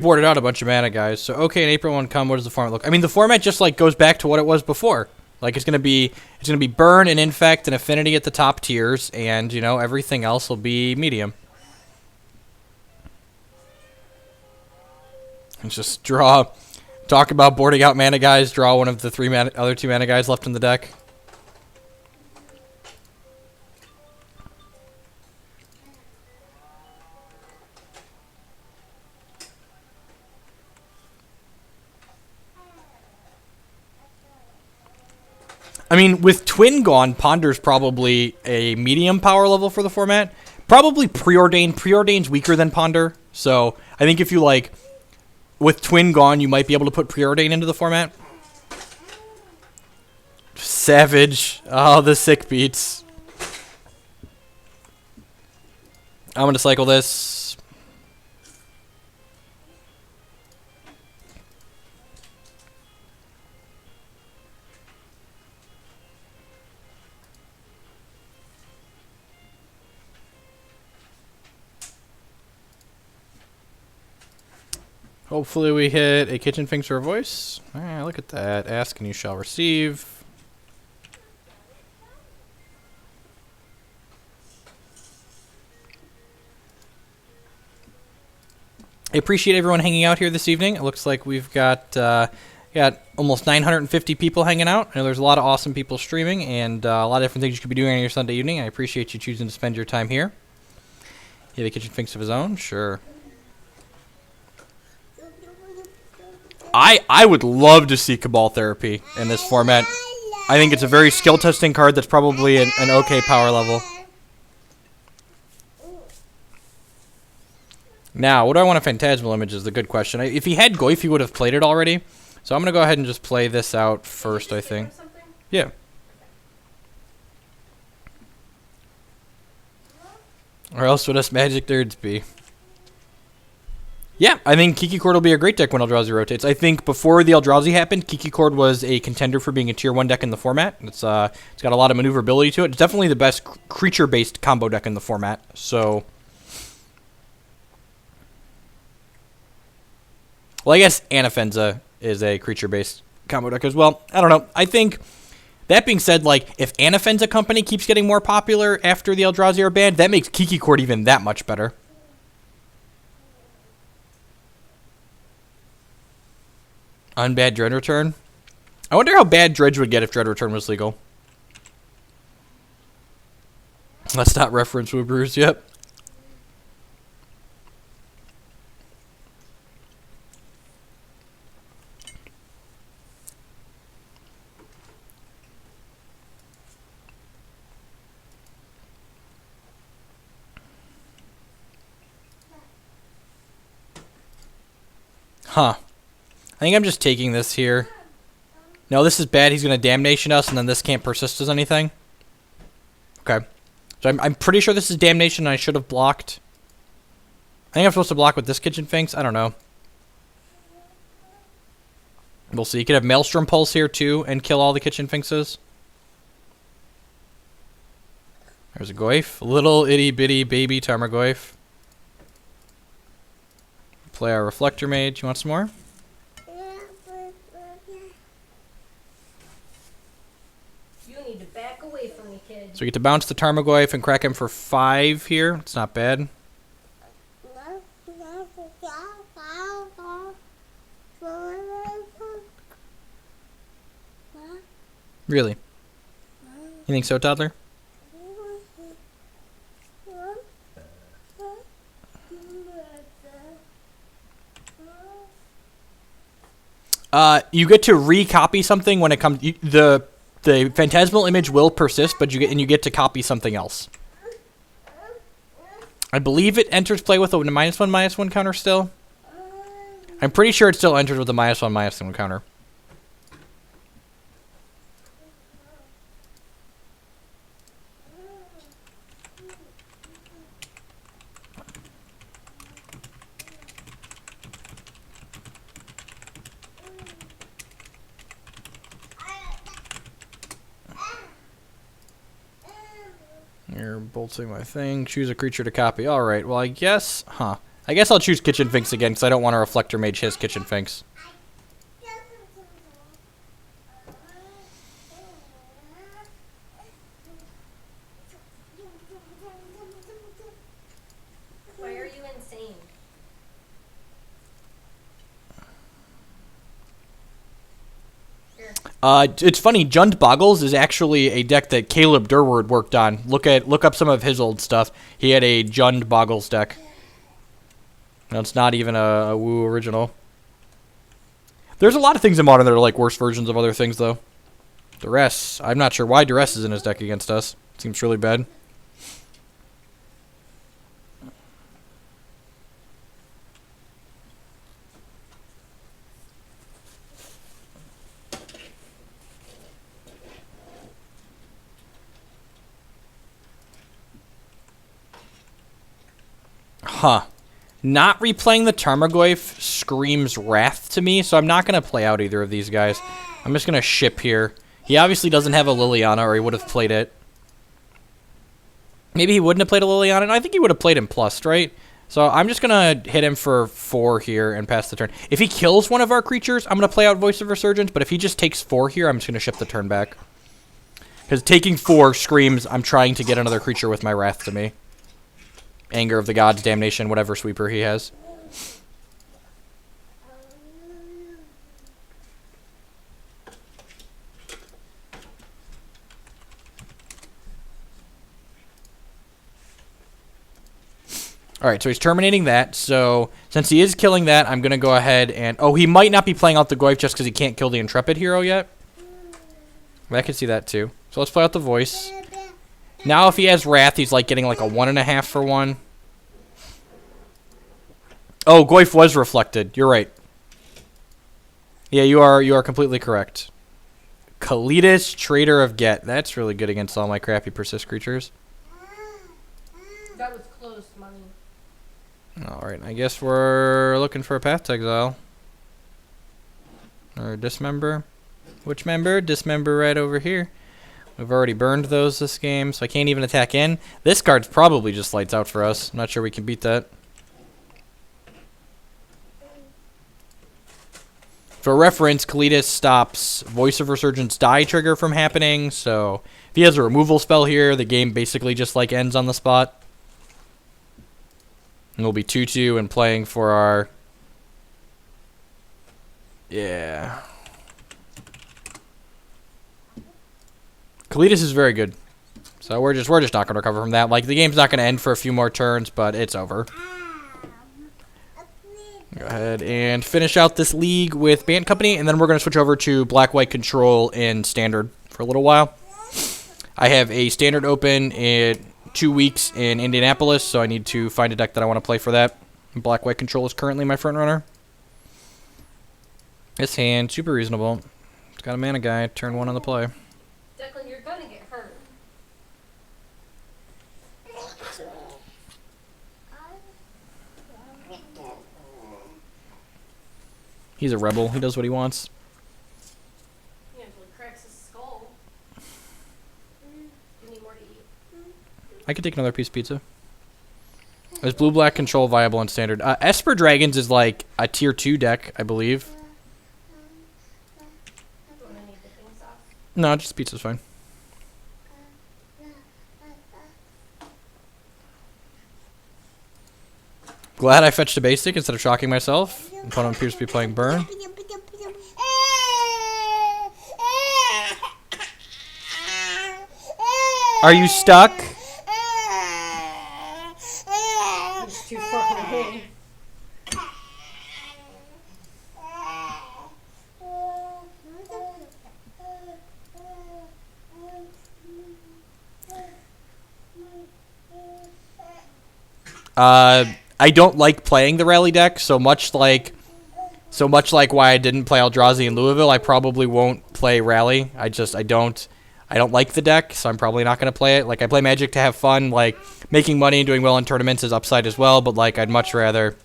boarded out a bunch of mana guys. So okay, in April 1 come, what does the format look? I mean, the format just like goes back to what it was before. Like it's gonna be burn and infect and affinity at the top tiers, and you know everything else will be medium. And just draw. Talk about boarding out mana guys. Draw one of the other two mana guys left in the deck. I mean, with Twin gone, Ponder's probably a medium power level for the format. Probably Preordained. Preordained's weaker than Ponder. So, I think if you, like, with Twin gone, you might be able to put Preordain into the format. Savage. Oh, the sick beats. I'm going to cycle this. Hopefully we hit a Kitchen Finks or a Voice. Ah, look at that. Ask and you shall receive. I appreciate everyone hanging out here this evening. It looks like we've got almost 950 people hanging out. I know there's a lot of awesome people streaming and a lot of different things you could be doing on your Sunday evening. I appreciate you choosing to spend your time here. You have a Kitchen Finks of his own? Sure. I would love to see Cabal Therapy in this format. I think it's a very skill testing card that's probably an okay power level. Now, what do I want a Phantasmal Image is the good question. If he had Goyf, he would have played it already. So I'm going to go ahead and just play this out first, I think. Yeah. Or else would us Magic Nerds be? Yeah, I think Kiki Cord will be a great deck when Eldrazi rotates. I think before the Eldrazi happened, Kiki Cord was a contender for being a tier 1 deck in the format. It's got a lot of maneuverability to it. It's definitely the best creature-based combo deck in the format. So, well, I guess Anafenza is a creature-based combo deck as well. I don't know. I think, that being said, like, if Anafenza Company keeps getting more popular after the Eldrazi are banned, that makes Kiki Cord even that much better. Unbad Dread Return? I wonder how bad Dredge would get if Dread Return was legal. Let's not reference Woobrews, yep. Huh. I think I'm just taking this here. No, this is bad. He's going to Damnation us, and then this can't persist as anything. Okay. So I'm pretty sure this is Damnation, and I should have blocked. I think I'm supposed to block with this Kitchen Finks. I don't know. We'll see. You could have Maelstrom Pulse here, too, and kill all the Kitchen Finkses. There's a Goyf. Little itty-bitty baby Tarmogoyf. Play our Reflector Mage. You want some more? To back away from me, kid. So we get to bounce the Tarmogoyf and crack him for 5 here. It's not bad. Really? You think so, Toddler? You get to recopy something when it comes. The Phantasmal Image will persist, but you get to copy something else. I believe it enters play with a -1/-1 counter still. I'm pretty sure it still enters with a -1/-1 counter. You're bolting my thing. Choose a creature to copy. Alright, well, I guess... Huh. I guess I'll choose Kitchen Finks again because I don't want to Reflector Mage his Kitchen Finks. Why are you insane? Here. It's funny. Jund Boggles is actually a deck that Caleb Durward worked on. Look up some of his old stuff. He had a Jund Boggles deck. No, it's not even a Woo original. There's a lot of things in Modern that are like worse versions of other things, though. Duress. I'm not sure why Duress is in his deck against us. Seems really bad. Huh. Not replaying the Tarmogoyf screams wrath to me, so I'm not going to play out either of these guys. I'm just going to ship here. He obviously doesn't have a Liliana, or he would have played it. Maybe he wouldn't have played a Liliana. No, I think he would have played him plus, right? So I'm just going to hit him for 4 here and pass the turn. If he kills one of our creatures, I'm going to play out Voice of Resurgence, but if he just takes 4 here, I'm just going to ship the turn back. Because taking 4 screams, I'm trying to get another creature with my wrath to me. Anger of the Gods, Damnation, whatever sweeper he has. Alright, so he's terminating that. So, since he is killing that, I'm going to go ahead and... Oh, he might not be playing out the Goyf just because he can't kill the Intrepid hero yet. I can see that too. So let's play out the Voice. Now if he has Wrath, he's like getting like a 1.5 for 1. Oh, Goyf was reflected. You're right. Yeah, you are completely correct. Kalitas, Trader of Get. That's really good against all my crappy persist creatures. That was close, money. Alright, I guess we're looking for a Path to Exile. Or Dismember. Which member? Dismember right over here. We've already burned those this game, so I can't even attack in. This card's probably just lights out for us. I'm not sure we can beat that. For reference, Kalitas stops Voice of Resurgence die trigger from happening, so if he has a removal spell here, the game basically just like ends on the spot. And we'll be 2-2 and playing for our... Yeah. Kalitas is very good. So we're just not going to recover from that. Like, the game's not going to end for a few more turns, but it's over. Go ahead and finish out this league with Bant Company, and then we're going to switch over to Black-White Control in Standard for a little while. I have a Standard open in 2 weeks in Indianapolis, so I need to find a deck that I want to play for that. Black-White Control is currently my front runner. This hand, super reasonable. It's got a mana guy, turn 1 on the play. Declan, you're gonna get hurt. He's a rebel. He does what he wants. Yeah, until he cracks his skull. You need more to eat. I could take another piece of pizza. Is Blue-Black Control viable in Standard? Esper Dragons is like a tier 2 deck, I believe. You wanna need the things off? No, just pizza's fine. Glad I fetched a basic instead of shocking myself. Opponent appears to be playing Burn. Are you stuck? It's too fucking big. I don't like playing the rally deck so much like why I didn't play Eldrazi in Louisville. I probably won't play rally. I don't like the deck, so I'm probably not going to play it. Like, I play Magic to have fun. Like, making money and doing well in tournaments is upside as well, but like, I'd much rather...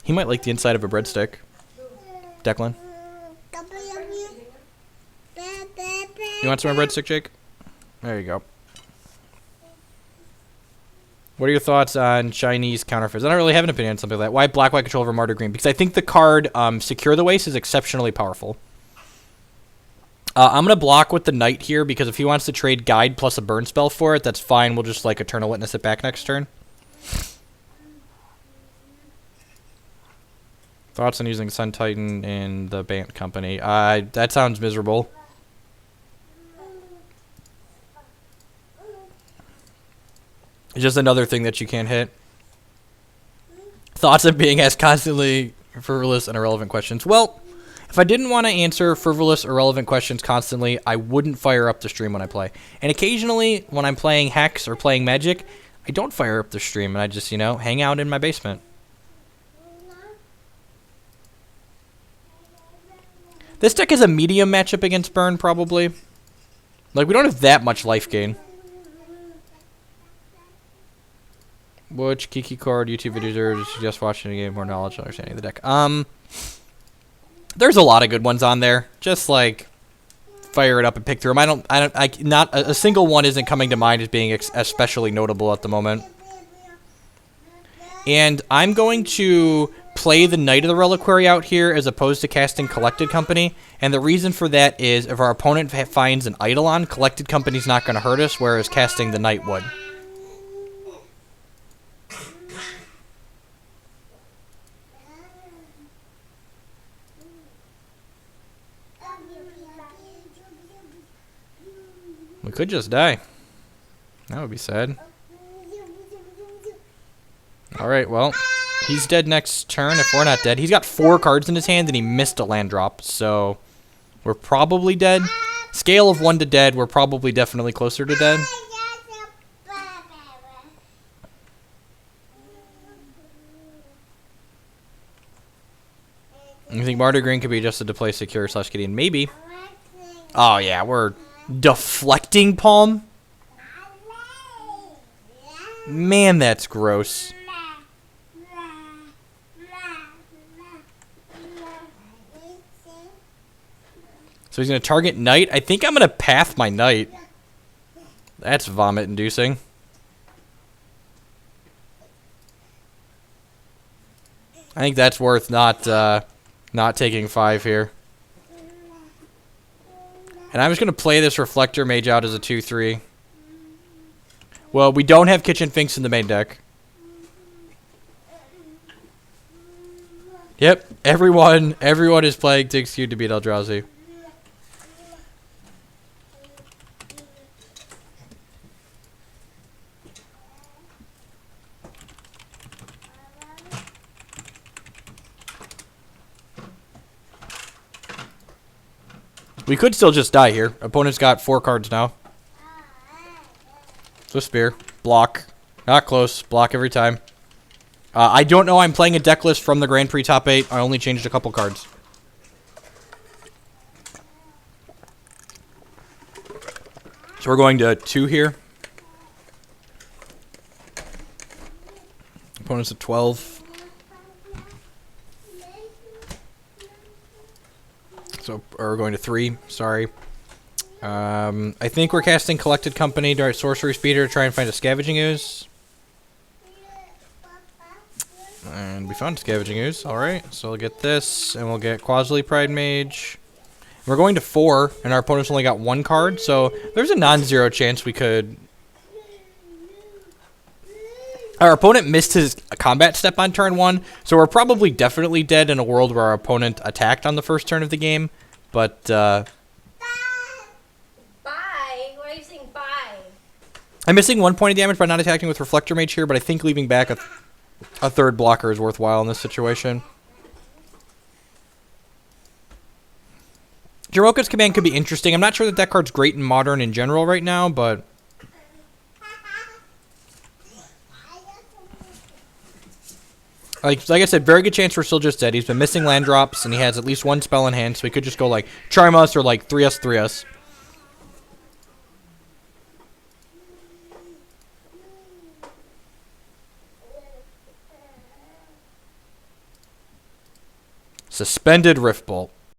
He might like the inside of a breadstick. Declan. You want some breadstick, Jake? There you go. What are your thoughts on Chinese counterfeits? I don't really have an opinion on something like that. Why black, white control over Martyr Green? Because I think the card Secure the Waste is exceptionally powerful. I'm going to block with the Knight here because if he wants to trade Guide plus a burn spell for it, that's fine. We'll just like Eternal Witness it back next turn. Thoughts on using Sun Titan in the Bant company? That sounds miserable. It's just another thing that you can't hit. Thoughts of being asked constantly frivolous and irrelevant questions. Well, if I didn't want to answer frivolous, irrelevant questions constantly, I wouldn't fire up the stream when I play. And occasionally, when I'm playing Hex or playing Magic, I don't fire up the stream and I just, you know, hang out in my basement. This deck is a medium matchup against Burn, probably. Like, we don't have that much life gain. Which Kiki card YouTube videos suggest watching a game more knowledge and understanding of the deck? There's a lot of good ones on there. Just like fire it up and pick through them. Not a single one isn't coming to mind as being especially notable at the moment. And I'm going to play the Knight of the Reliquary out here as opposed to casting Collected Company. And the reason for that is if our opponent finds an Eidolon, Collected Company's not going to hurt us, whereas casting the Knight would. We could just die. That would be sad. Alright, well, he's dead next turn if we're not dead. He's got 4 cards in his hand and he missed a land drop, so we're probably dead. Scale of 1 to dead, we're probably definitely closer to dead. You think Martyr Green could be adjusted to play Secure / Gideon? Maybe. Oh yeah, we're deflecting Palm? Man, that's gross. So he's going to target Knight. I think I'm going to path my Knight. That's vomit-inducing. I think that's worth not taking 5 here. And I'm just going to play this Reflector Mage out as a 2-3. Well, we don't have Kitchen Finks in the main deck. Yep, everyone is playing Diggs Cube to beat Eldrazi. We could still just die here. Opponent's got 4 cards now. So Spear. Block. Not close. Block every time. I don't know. I'm playing a deck list from the Grand Prix top 8. I only changed a couple cards. So we're going to 2 here. Opponent's at 12. So, or we're going to 3, sorry. I think we're casting Collected Company to our Sorcery Speeder to try and find a Scavenging Ooze. And we found Scavenging Ooze, alright. So we'll get this, and we'll get Quasly Pride Mage. We're going to 4, and our opponent's only got 1 card, so there's a non-zero chance we could... Our opponent missed his combat step on turn 1, so we're probably definitely dead in a world where our opponent attacked on the first turn of the game. But, Bye! Why are you saying bye? I'm missing 1 point of damage by not attacking with Reflector Mage here, but I think leaving back a 3rd blocker is worthwhile in this situation. Jiroka's Command could be interesting. I'm not sure that that card's great in Modern in general right now, but... Like I said, very good chance we're still just dead. He's been missing land drops, and he has at least 1 spell in hand, so he could just go like Charm Us or like 3S, 3S. Suspended Rift Bolt.